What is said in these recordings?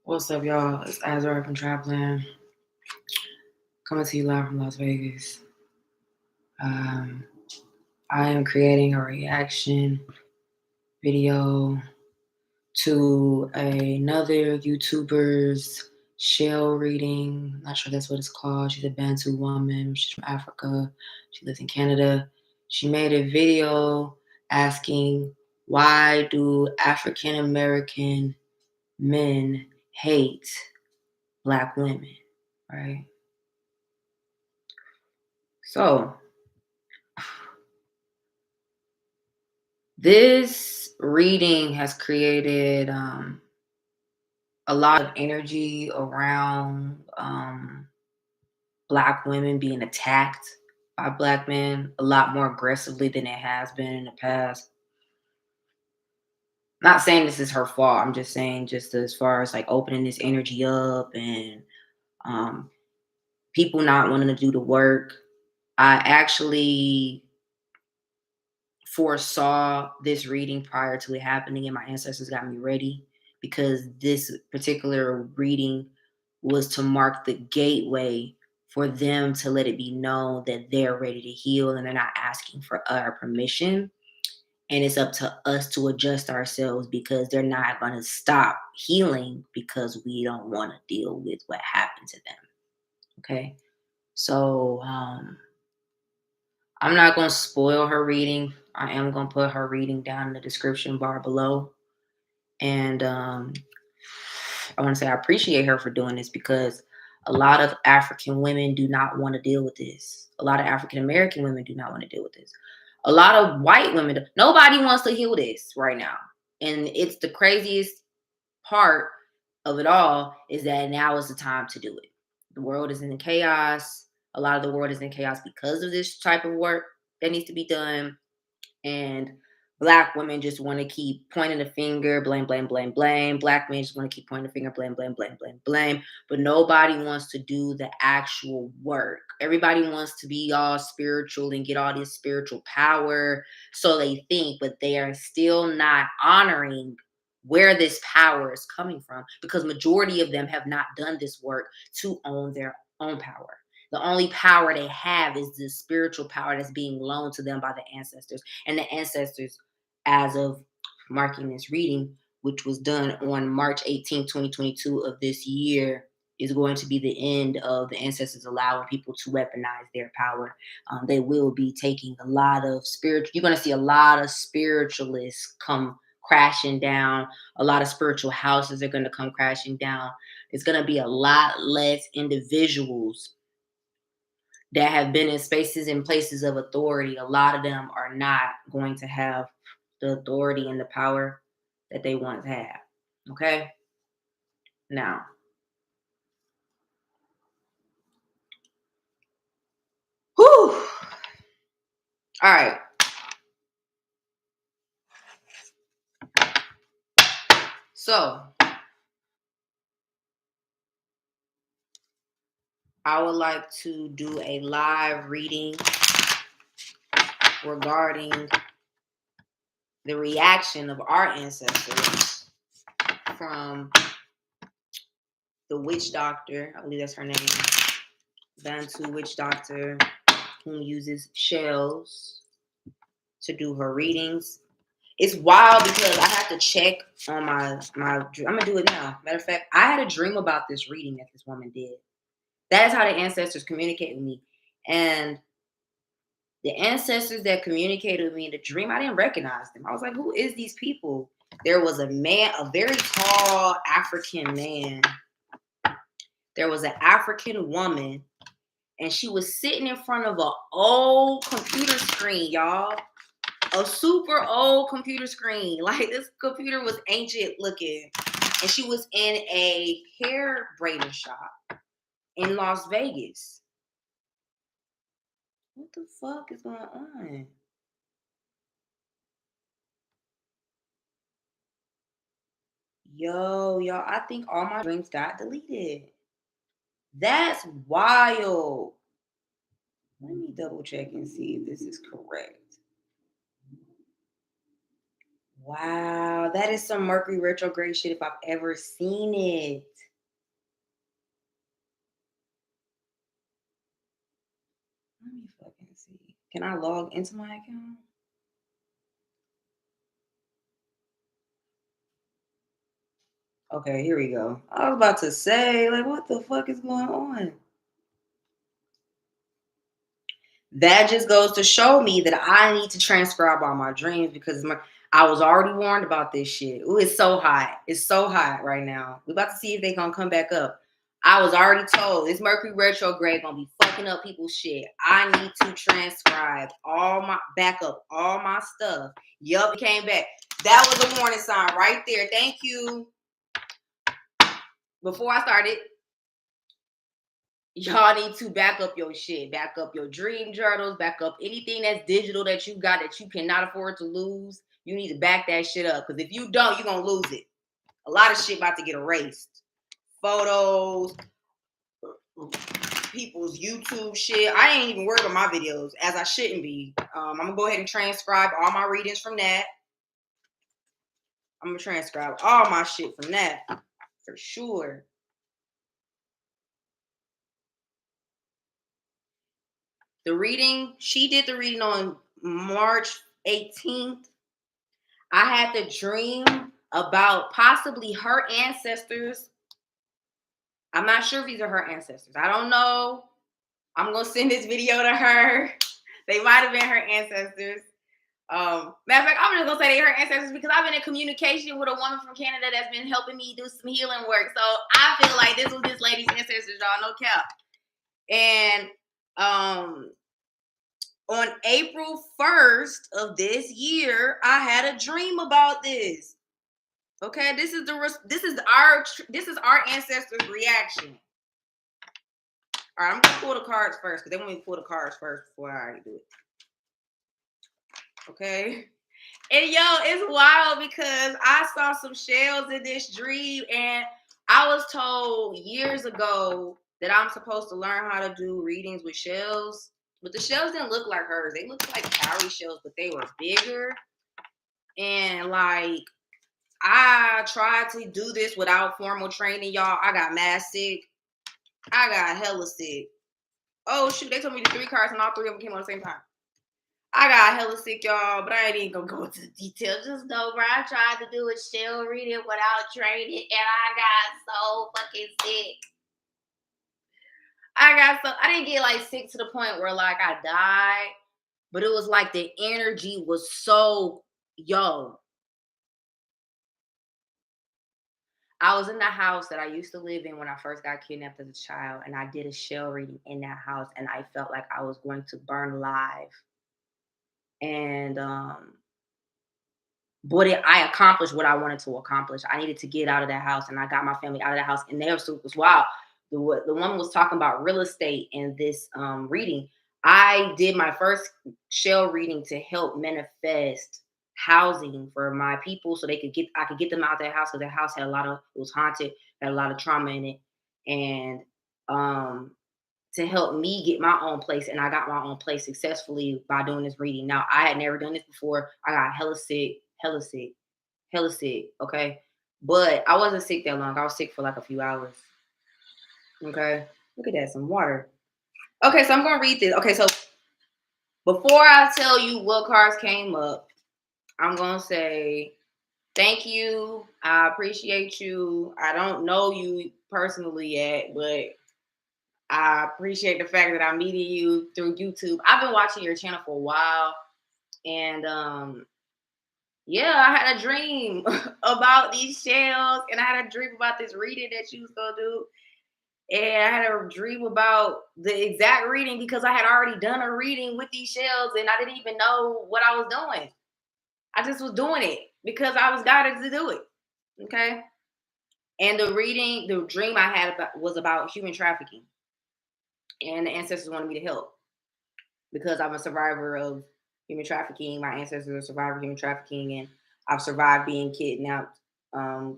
What's up, y'all? It's Azra from Trapppland, coming to you live from Las Vegas. I am creating a reaction video to another YouTuber's shell reading. Not sure that's what it's called. She's a Bantu woman. She's from Africa. She lives in Canada. She made a video asking, why do African American men hate Black women, right? So this reading has created a lot of energy around Black women being attacked by Black men a lot more aggressively than it has been in the past. Not saying this is her fault. I'm just saying, just as far as like opening this energy up and um, people not wanting to do the work. I actually foresaw this reading prior to it happening, and my ancestors got me ready because this particular reading was to mark the gateway for them to let it be known that they're ready to heal and they're not asking for our permission. And it's up to us to adjust ourselves because they're not going to stop healing because we don't want to deal with what happened to them. Okay. So, I'm not going to spoil her reading. I am going to put her reading down in the description bar below. And I want to say I appreciate her for doing this because a lot of African women do not want to deal with this. A lot of African American women do not want to deal with this. A lot of white women, nobody wants to heal this right now. And it's the craziest part of it all is that now is the time to do it. The world is in chaos. A lot of the world is in chaos because of this type of work that needs to be done. And Black women just want to keep pointing the finger, blame, blame, blame, blame. Black men just want to keep pointing the finger, blame, blame, blame, blame, blame. But nobody wants to do the actual work. Everybody wants to be all spiritual and get all this spiritual power, so they think, but they are still not honoring where this power is coming from because majority of them have not done this work to own their own power. The only power they have is the spiritual power that's being loaned to them by the ancestors. And the ancestors, as of marking this reading, which was done on March 18, 2022 of this year, is going to be the end of the ancestors allowing people to weaponize their power. They will be taking a lot of spiritual, you're going to see a lot of spiritualists come crashing down. A lot of spiritual houses are going to come crashing down. It's going to be a lot less individuals that have been in spaces and places of authority. A lot of them are not going to have the authority and the power that they once had. Okay? Now, whew. All right. So, I would like to do a live reading regarding the reaction of our ancestors from the witch doctor, I believe that's her name, Bantu witch doctor, who uses shells to do her readings. It's wild because I have to check on my I'm gonna do it now. Matter of fact, I had a dream about this reading that this woman did. That is how the ancestors communicate with me. And the ancestors that communicated with me in the dream, I didn't recognize them. I was like, who is these people? There was a man, a very tall African man. There was an African woman, and she was sitting in front of an old computer screen, y'all. A super old computer screen. Like, this computer was ancient looking. And she was in a hair braider shop in Las Vegas. What the fuck is going on? Yo, y'all, I think all my dreams got deleted. That's wild. Let me double check and see if this is correct. Wow, that is some Mercury retrograde shit if I've ever seen it. Can I log into my account? Okay, here we go. I was about to say, like, what the fuck is going on? That just goes to show me that I need to transcribe all my dreams because I was already warned about this shit. Ooh, it's so hot. It's so hot right now. We're about to see if they gonna come back up. I was already told this Mercury retrograde gonna be fucking up people's shit. I need to transcribe back up all my stuff. Yup, it came back. That was a warning sign right there. Thank you. Before I started, y'all need to back up your shit, back up your dream journals, back up anything that's digital that you got that you cannot afford to lose. You need to back that shit up because if you don't, you're gonna lose it. A lot of shit about to get erased. Photos, people's YouTube shit. I ain't even worried about my videos as I shouldn't be. I'm gonna go ahead and transcribe all my readings from that. I'm gonna transcribe all my shit from that for sure. The reading, she did the reading on March 18th. I had the dream about possibly her ancestors. I'm not sure if these are her ancestors. I don't know. I'm going to send this video to her. They might have been her ancestors. Matter of fact, I'm just going to say they're her ancestors because I've been in communication with a woman from Canada that's been helping me do some healing work. So I feel like this was this lady's ancestors, y'all. No cap. And on April 1st of this year, I had a dream about this. Okay, this is our ancestors' reaction. All right, I'm gonna pull the cards first because they want me to pull the cards first before I do it. Okay, and yo, it's wild because I saw some shells in this dream, and I was told years ago that I'm supposed to learn how to do readings with shells, but the shells didn't look like hers. They looked like cowrie shells, but they were bigger, and like I tried to do this without formal training, y'all. I got mad sick. I got hella sick. Oh shoot, they told me the 3 cards and all 3 of them came on the same time. I got hella sick, y'all, but I ain't even gonna go into the details. Just know, bro, I tried to do a shell reading without training, and I got so fucking sick. I didn't get like sick to the point where like I died, but it was like the energy was so, yo. I was in the house that I used to live in when I first got kidnapped as a child, and I did a shell reading in that house, and I felt like I was going to burn alive. And I accomplished what I wanted to accomplish. I needed to get out of that house, and I got my family out of that house, and they was wild. The woman was talking about real estate in this reading. I did my first shell reading to help manifest housing for my people so I could get them out of their house because their house had it was haunted, had a lot of trauma in it. And to help me get my own place, and I got my own place successfully by doing this reading. Now, I had never done this before. I got hella sick, hella sick, hella sick, okay? But I wasn't sick that long. I was sick for like a few hours, okay? Look at that, some water. Okay, so I'm going to read this. Okay, so before I tell you what cards came up, I'm going to say thank you. I appreciate you. I don't know you personally yet, but I appreciate the fact that I'm meeting you through YouTube. I've been watching your channel for a while, and yeah, I had a dream about these shells, and I had a dream about this reading that you was gonna do, and I had a dream about the exact reading because I had already done a reading with these shells, and I didn't even know what I was doing. I just was doing it because I was guided to do it. Okay, and the dream I had was about human trafficking, and the ancestors wanted me to help because I'm a survivor of human trafficking. My ancestors are survivors of human trafficking, and I've survived being kidnapped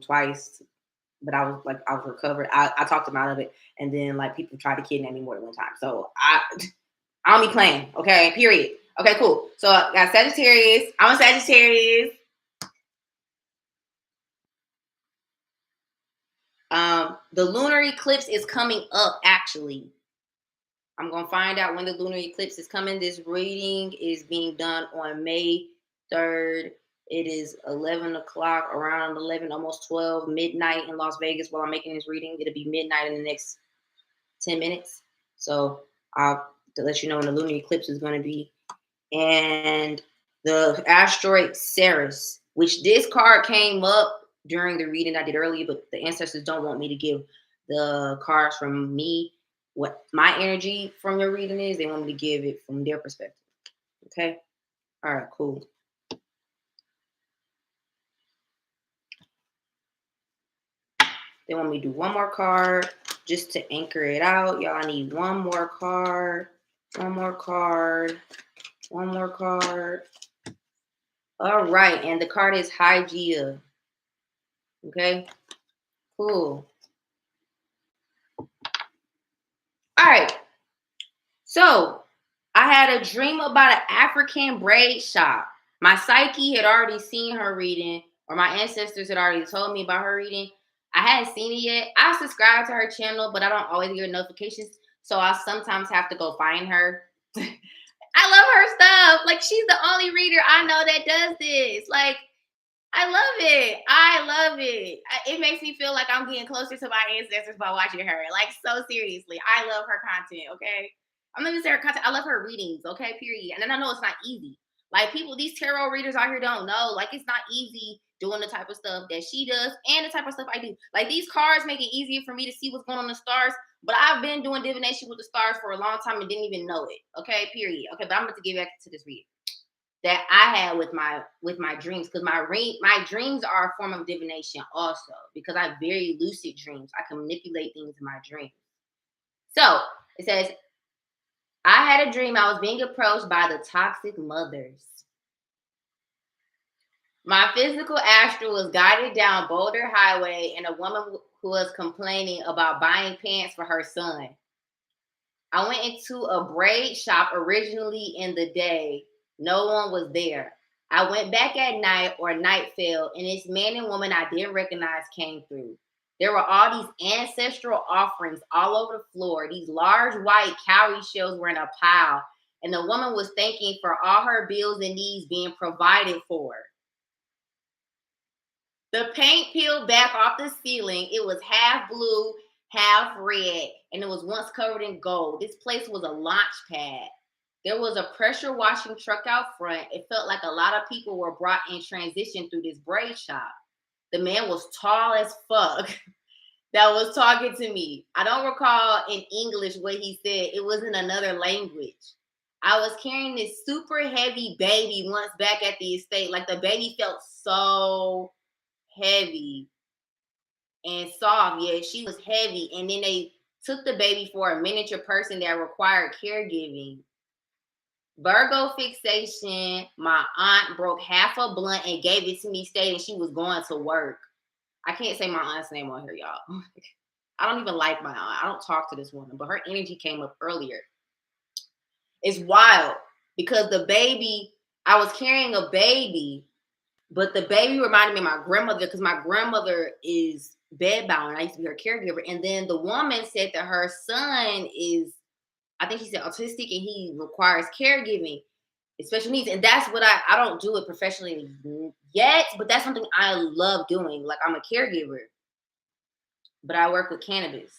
twice. But I was recovered. I talked them out of it, and then like people tried to kidnap me more than one time. So I don't be playing. Okay, period. Okay, cool. So I got Sagittarius. I'm a Sagittarius. The lunar eclipse is coming up. Actually, I'm going to find out when the lunar eclipse is coming. This reading is being done on May 3rd. It is 11 o'clock, around 11, almost 12, midnight in Las Vegas while I'm making this reading. It'll be midnight in the next 10 minutes. So I'll to let you know when the lunar eclipse is going to be. And the asteroid Ceres, which this card came up during the reading I did earlier, but the ancestors don't want me to give the cards from me what my energy from your reading is. They want me to give it from their perspective. Okay? All right, cool. They want me to do one more card just to anchor it out. Y'all need one more card. One more card. One more card. All right, and the card is Hygeia. Okay, cool. All right, so I had a dream about an African braid shop. My psyche had already seen her reading, or my ancestors had already told me about her reading. I hadn't seen it yet. I subscribe to her channel, but I don't always get notifications, so I sometimes have to go find her. I love her stuff. Like, she's the only reader I know that does this. Like, I love it. I love it. It makes me feel like I'm getting closer to my ancestors by watching her. Like, so seriously. I love her content, okay? I'm not even saying her content. I love her readings, okay? Period. And then I know it's not easy. Like, people, these tarot readers out here don't know. Like, it's not easy doing the type of stuff that she does and the type of stuff I do. Like, these cards make it easier for me to see what's going on in the stars. But I've been doing divination with the stars for a long time and didn't even know it. Okay, period. Okay, but I'm going to get back to this reading that I had with my dreams, because my dreams are a form of divination also, because I have very lucid dreams. I can manipulate things in my dreams. So it says, I had a dream I was being approached by the toxic mothers. My physical astral was guided down Boulder Highway, and a woman who was complaining about buying pants for her son. I went into a braid shop originally in the day. No one was there. I went back at night, or night fell, and this man and woman I didn't recognize came through. There were all these ancestral offerings all over the floor. These large white cowrie shells were in a pile, and the woman was thanking for all her bills and needs being provided for. The paint peeled back off the ceiling. It was half blue, half red, and it was once covered in gold. This place was a launch pad. There was a pressure washing truck out front. It felt like a lot of people were brought in transition through this braid shop. The man was tall as fuck that was talking to me. I don't recall in English what he said. It was in another language. I was carrying this super heavy baby once back at the estate. Like, the baby felt so heavy and soft. Yeah, she was heavy. And then they took the baby for a miniature person that required caregiving. Virgo fixation. My aunt broke half a blunt and gave it to me, stating she was going to work. I can't say my aunt's name on here, y'all. I don't even like my aunt. I don't talk to this woman, but her energy came up earlier. It's wild because the baby, I was carrying a baby, but the baby reminded me of my grandmother, because my grandmother is bedbound. I used to be her caregiver. And then the woman said that her son is, I think she said, autistic, and he requires caregiving, special needs. And that's what I don't do it professionally yet, but that's something I love doing. Like, I'm a caregiver, but I work with cannabis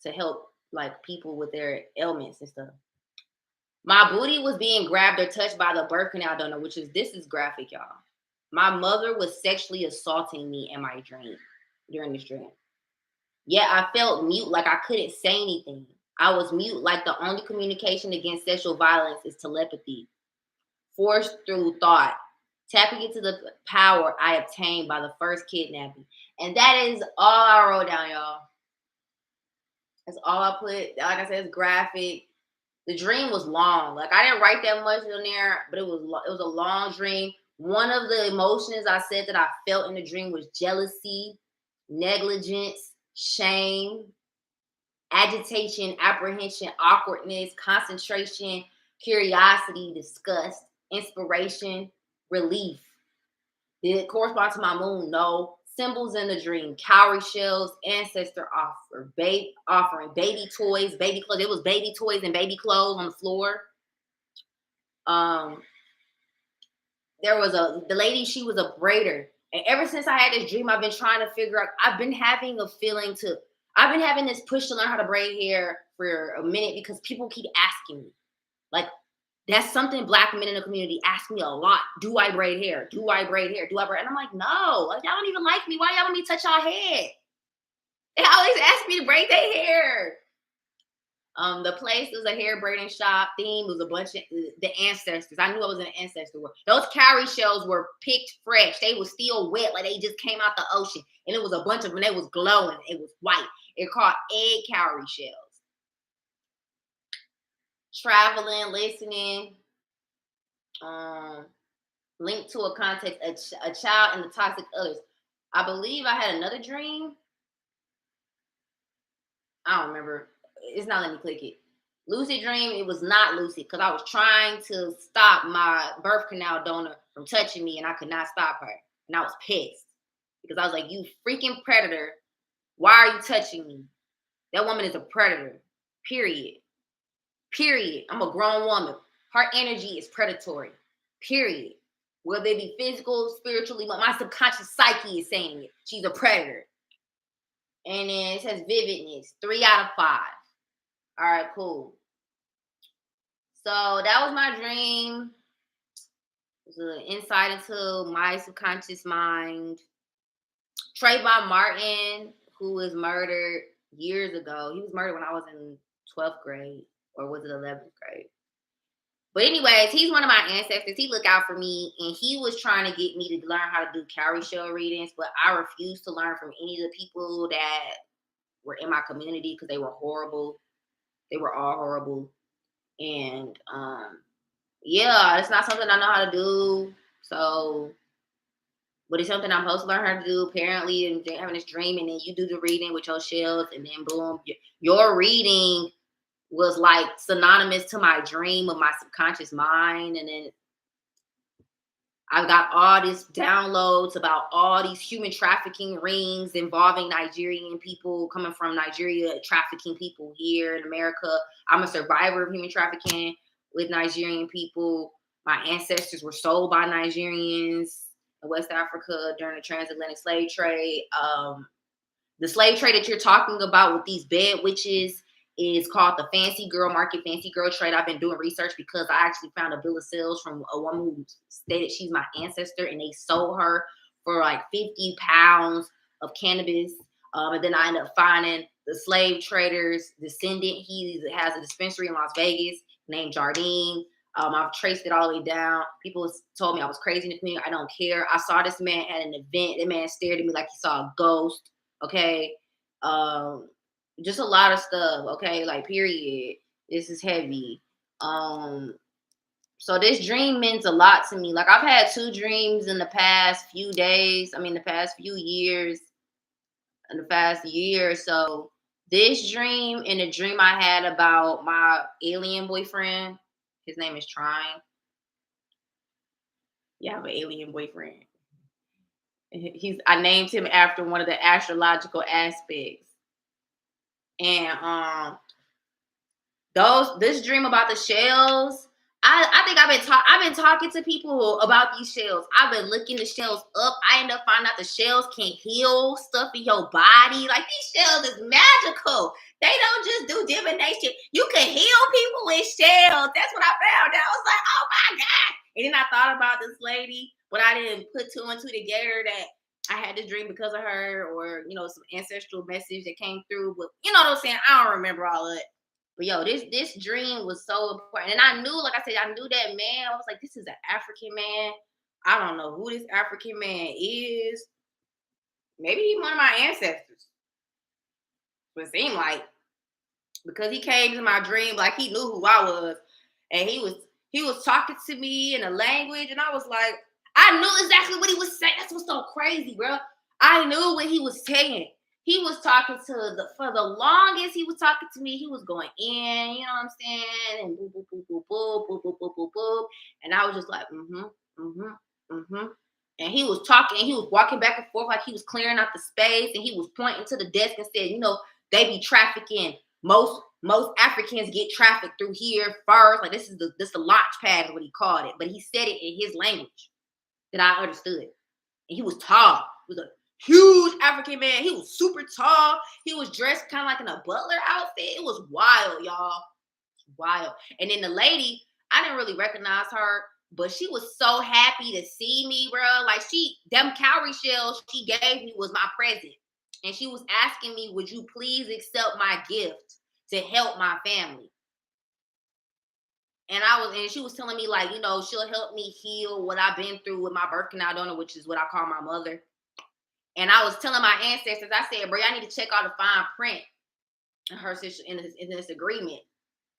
to help, like, people with their ailments and stuff. My booty was being grabbed or touched by the birth canal donor, this is graphic, y'all. My mother was sexually assaulting me in my dream, during this dream. Yeah, I felt mute, like I couldn't say anything. I was mute, like the only communication against sexual violence is telepathy, forced through thought, tapping into the power I obtained by the first kidnapping. And that is all I wrote down, y'all. That's all I put. Like I said, it's graphic. The dream was long. Like, I didn't write that much in there, but it was a long dream. One of the emotions I said that I felt in the dream was jealousy, negligence, shame, agitation, apprehension, awkwardness, concentration, curiosity, disgust, inspiration, relief. Did it correspond to my moon? No. Symbols in the dream, cowrie shells, ancestor offering, baby toys, baby clothes. It was baby toys and baby clothes on the floor. There was the lady, she was a braider. And ever since I had this dream, I've been trying to figure out, I've been having this push to learn how to braid hair for a minute because people keep asking me. Like, that's something Black men in the community ask me a lot. Do I braid hair? Do I braid hair? Do I braid? And I'm like, no, like, y'all don't even like me. Why y'all want me to touch y'all head? They always ask me to braid their hair. The place was a hair braiding shop. Theme was a bunch of the ancestors. I knew I was in an ancestor. Those cowrie shells were picked fresh. They were still wet, like they just came out the ocean. And it was a bunch of them. They was glowing. It was white. It called egg cowrie shells. Traveling, listening, linked to a context, a child and the toxic others. I believe I had another dream. I don't remember. It's not letting me click it. Lucid dream, it was not lucid because I was trying to stop my birth canal donor from touching me and I could not stop her. And I was pissed because I was like, you freaking predator. Why are you touching me? That woman is a predator. Period. Period. I'm a grown woman. Her energy is predatory. Period. Whether it be physical, spiritually, my subconscious psyche is saying it. She's a predator. And then it says vividness, 3 out of 5. All right, cool. So that was my dream. It was an insight into my subconscious mind. Trayvon Martin, who was murdered years ago. He was murdered when I was in 12th grade. Or was it 11th grade? But anyways, he's one of my ancestors. He looked out for me, and he was trying to get me to learn how to do cowrie shell readings, but I refused to learn from any of the people that were in my community because they were horrible. They were all horrible. And yeah, it's not something I know how to do. So, but it's something I'm supposed to learn how to do, apparently, and having this dream, and then you do the reading with your shells, and then boom, your reading was like synonymous to my dream of my subconscious mind. And then I got all these downloads about all these human trafficking rings involving Nigerian people coming from Nigeria, trafficking people here in America. I'm a survivor of human trafficking with Nigerian people. My ancestors were sold by Nigerians in West Africa during the transatlantic slave trade. The slave trade that you're talking about with these bed witches is called the fancy girl market, fancy girl trade. I've been doing research because I actually found a bill of sales from a woman who stated she's my ancestor, and they sold her for like 50 pounds of cannabis. And then I ended up finding the slave trader's descendant. He has a dispensary in Las Vegas named Jardine. I've traced it all the way down. People told me I was crazy in the community. I don't care. I saw this man at an event. That man stared at me like he saw a ghost. Okay. Just a lot of stuff. Okay. Like, period. This is heavy. So this dream means a lot to me. Like, I've had 2 dreams in the past few days. The past few years. In the past year or so. This dream and the dream I had about my alien boyfriend. His name is Trine. Yeah, I have an alien boyfriend. I named him after one of the astrological aspects. And this dream about the shells, I think I've been talking to people about these shells. I've been looking the shells up. I end up finding out the shells can heal stuff in your body. Like, these shells is magical. They don't just do divination. You can heal people with shells. That's what I found out. I was like, oh my God. And then I thought about this lady, but I didn't put 2 and 2 together that I had this dream because of her, or, some ancestral message that came through. But you know what I'm saying? I don't remember all of it. But yo, this dream was so important. And I knew, like I said, I knew that man. I was like, this is an African man. I don't know who this African man is. Maybe he's one of my ancestors. But it seemed like, because he came to my dream like he knew who I was. And he was talking to me in a language, and I was like, I knew exactly what he was saying. That's what's so crazy, bro. I knew what he was saying. He was talking for the longest he was talking to me, he was going in, you know what I'm saying? And boop, boop, boop, boop, boop, boop, boop, boop, boop, boop. And I was just like, And he was talking, and he was walking back and forth like he was clearing out the space, and he was pointing to the desk and said, they be trafficking. Most Africans get trafficked through here first. Like this is the launch pad is what he called it. But he said it in his language that I understood. And he was tall. He was a huge African man. He was super tall. He was dressed kind of like in a butler outfit. It was wild, y'all. Wild. And then the lady, I didn't really recognize her, but she was so happy to see me, bro. Like them cowrie shells she gave me was my present. And she was asking me, would you please accept my gift to help my family? And she was telling me like, she'll help me heal what I've been through with my birth canal donor, which is what I call my mother. And I was telling my ancestors, I said, bro, I need to check out the fine print in this agreement.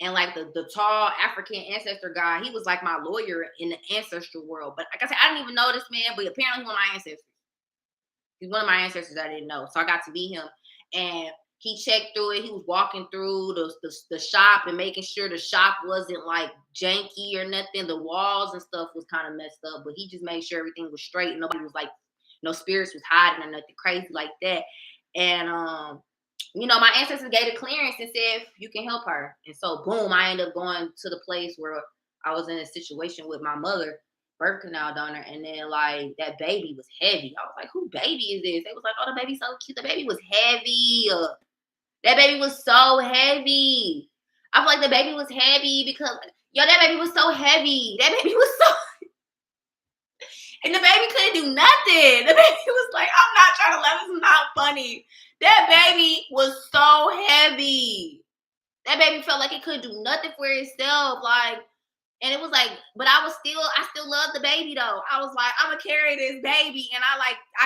And like the tall African ancestor guy, he was like my lawyer in the ancestral world. But like I said, I didn't even know this man, but apparently he's one of my ancestors. He's one of my ancestors I didn't know. So I got to meet him. And he checked through it. He was walking through the shop and making sure the shop wasn't like janky or nothing. The walls and stuff was kind of messed up, but he just made sure everything was straight and nobody was like, no spirits was hiding or nothing crazy like that. And my ancestors gave a clearance and said, you can help her. And so, boom, I ended up going to the place where I was in a situation with my mother, birth canal donor. And then, like, that baby was heavy. I was like, who baby is this? They was like, oh, the baby's so cute. The baby was heavy. That baby was so heavy. I feel like the baby was heavy because, that baby was so heavy. That baby was so... And the baby couldn't do nothing. The baby was like, I'm not trying to laugh. It's not funny. That baby was so heavy. That baby felt like it couldn't do nothing for itself. Like, and it was like, but I still love the baby though. I was like, I'm gonna carry this baby. And I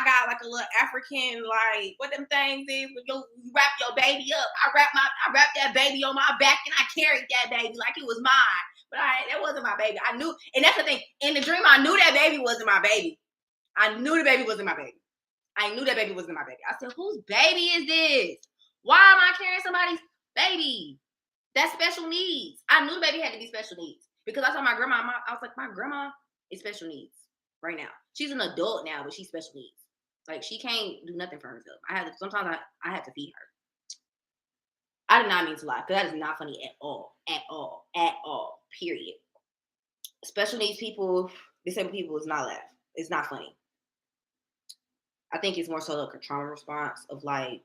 got like a little African, like, what them things is when you wrap your baby up. I wrapped that baby on my back and I carried that baby like it was mine. But that wasn't my baby. I knew, and that's the thing. In the dream, I knew that baby wasn't my baby. I knew the baby wasn't my baby. I knew that baby wasn't my baby. I said, whose baby is this? Why am I carrying somebody's baby? That's special needs. I knew the baby had to be special needs. Because I saw my grandma, I was like, my grandma is special needs right now. She's an adult now, but she's special needs. Like, she can't do nothing for herself. Sometimes I have to feed her. I did not mean to lie, because that is not funny at all. At all. At all. Period. Special needs people, disabled people is not laugh. It's not funny. I think it's more so like a trauma response of like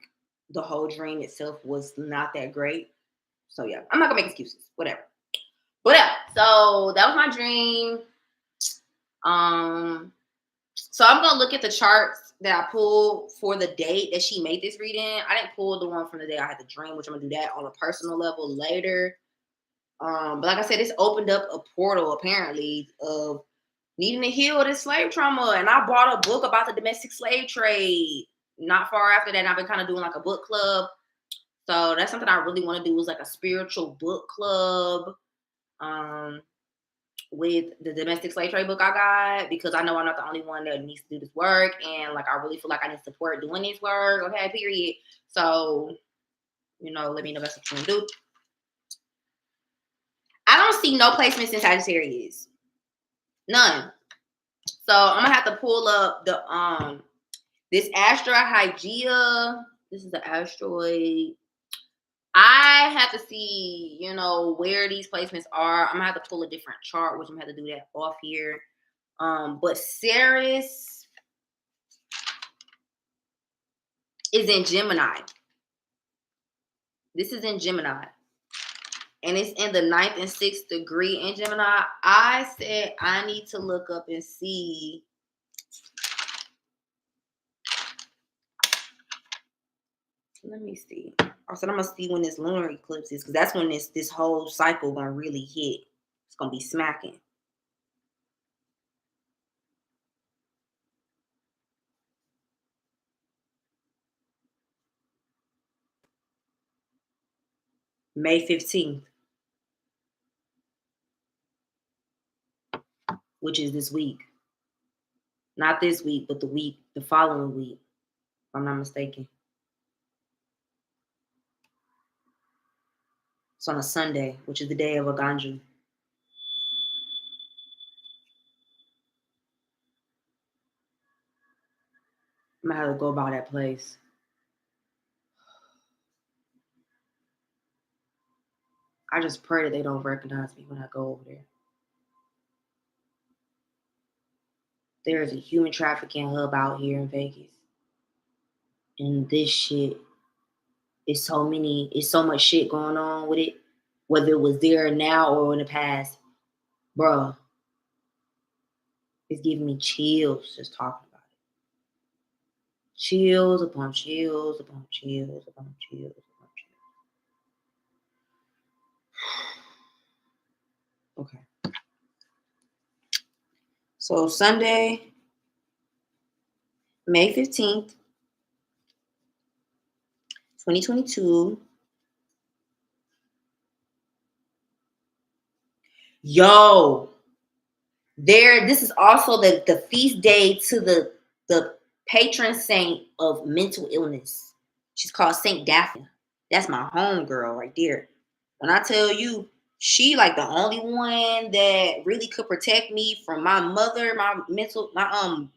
the whole dream itself was not that great. So yeah, I'm not gonna make excuses. Whatever. So that was my dream. So I'm gonna look at the charts that I pulled for the date that she made this reading. I didn't pull the one from the day I had the dream, which I'm gonna do that on a personal level later. But like I said, this opened up a portal apparently of needing to heal this slave trauma. And I bought a book about the domestic slave trade. Not far after that, I've been kind of doing like a book club. So that's something I really want to do, is like a spiritual book club with the domestic slave trade book I got, because I know I'm not the only one that needs to do this work. And like, I really feel like I need support doing this work. Okay, period. So, let me know that's what you want to do. I don't see no placements in Sagittarius. None. So I'm gonna have to pull up the this asteroid Hygeia. This is the asteroid. I have to see, where these placements are. I'm gonna have to pull a different chart, which I'm gonna have to do that off here. But Ceres is in Gemini. This is in Gemini. And it's in the 9th and 6th degree in Gemini. I said I need to look up and see. Let me see. I said I'm gonna see when this lunar eclipse is, because that's when this whole cycle gonna really hit. It's gonna be smacking. May 15th. Which is this week. Not this week, but the following week, if I'm not mistaken. It's on a Sunday, which is the day of Aganju. I'm gonna have to go by that place. I just pray that they don't recognize me when I go over there. There is a human trafficking hub out here in Vegas. And this shit is it's so much shit going on with it. Whether it was there now or in the past. Bruh. It's giving me chills just talking about it. Chills upon chills upon chills upon chills upon chills. Okay. So Sunday, May 15th, 2022. Yo, this is also the feast day to the patron saint of mental illness. She's called Saint Daphne. That's my homegirl right there. When I tell you, she like the only one that really could protect me from my mother, my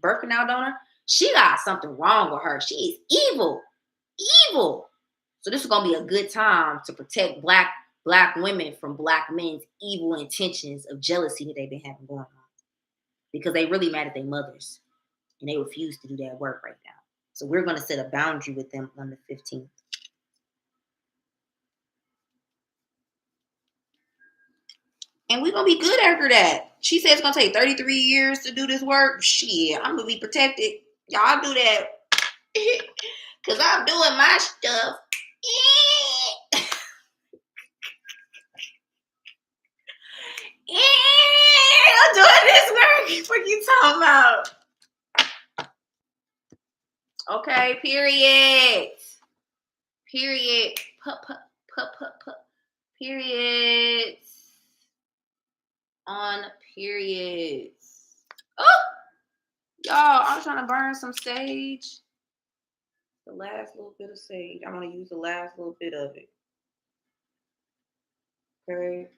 birth canal donor. She got something wrong with her. She is evil, evil. So this is gonna be a good time to protect black women from black men's evil intentions of jealousy that they've been having going on, because they really mad at their mothers and they refuse to do that work right now. So we're gonna set a boundary with them on the 15th. And we're gonna be good after that. She said it's gonna take 33 years to do this work. Shit, I'm gonna be protected. Y'all do that. Cause I'm doing my stuff. I'm doing this work. What you talking about? Okay, period. Period. Periods. On periods. Oh, y'all, I'm trying to burn some sage. The last little bit of sage. I'm going to use the last little bit of it. Okay.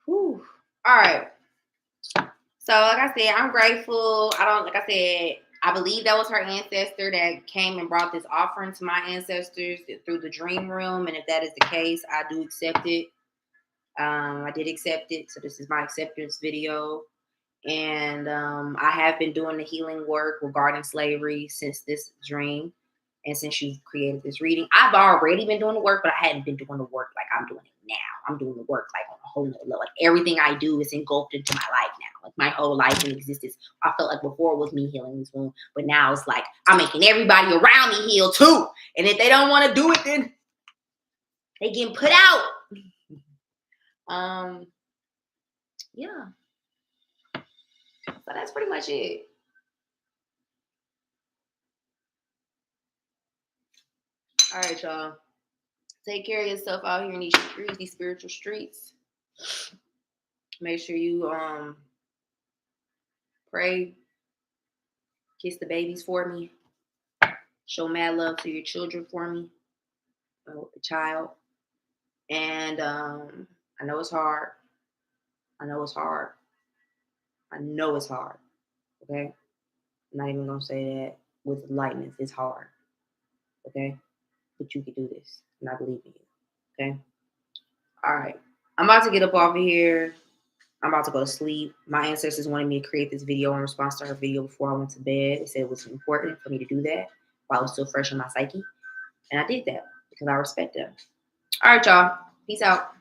Whew. All right. So, like I said, I'm grateful. I believe that was her ancestor that came and brought this offering to my ancestors through the dream realm. And if that is the case, I do accept it. I did accept it. So this is my acceptance video. And I have been doing the healing work regarding slavery since this dream. And since you've created this reading, I've already been doing the work, but I hadn't been doing the work like I'm doing it now. I'm doing the work like on a whole nother level. Like everything I do is engulfed into my life now. Like my whole life and existence. I felt like before it was me healing this wound, but now it's like I'm making everybody around me heal too. And if they don't want to do it, then they getting put out. Yeah. So that's pretty much it. All right, y'all. Take care of yourself out here in these streets, these spiritual streets. Make sure you pray, kiss the babies for me, show mad love to your children for me, the child. And I know it's hard. I know it's hard. I know it's hard. Okay, I'm not even gonna say that with lightness. It's hard. Okay, but you can do this, and I believe in you. Okay. All right. I'm about to get up off of here. I'm about to go to sleep. My ancestors wanted me to create this video in response to her video before I went to bed. They said it was important for me to do that while it was still fresh in my psyche. And I did that because I respect them. All right, y'all. Peace out.